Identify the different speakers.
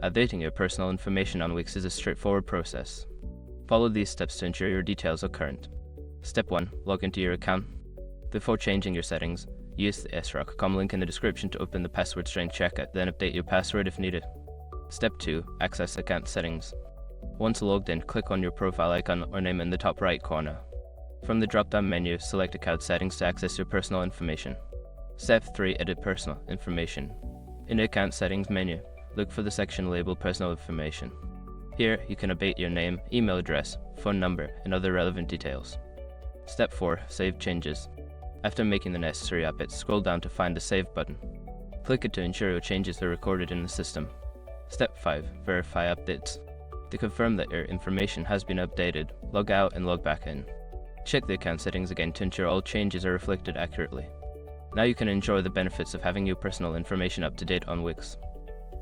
Speaker 1: Updating your personal information on Wix is a straightforward process. Follow these steps to ensure your details are current. Step 1. Log into your account. Before changing your settings, use the sroc.com link in the description to open the password strength checker, then update your password if needed. Step 2. Access account settings. Once logged in, click on your profile icon or name in the top right corner. From the drop-down menu, select account settings to access your personal information. Step 3. Edit personal information. In the account settings menu, look for the section labeled personal information. Here, you can update your name, email address, phone number, and other relevant details. Step 4. Save changes. After making the necessary updates, scroll down to find the Save button. Click it to ensure your changes are recorded in the system. Step 5. Verify updates. To confirm that your information has been updated, log out and log back in. Check the account settings again to ensure all changes are reflected accurately. Now you can enjoy the benefits of having your personal information up to date on Wix.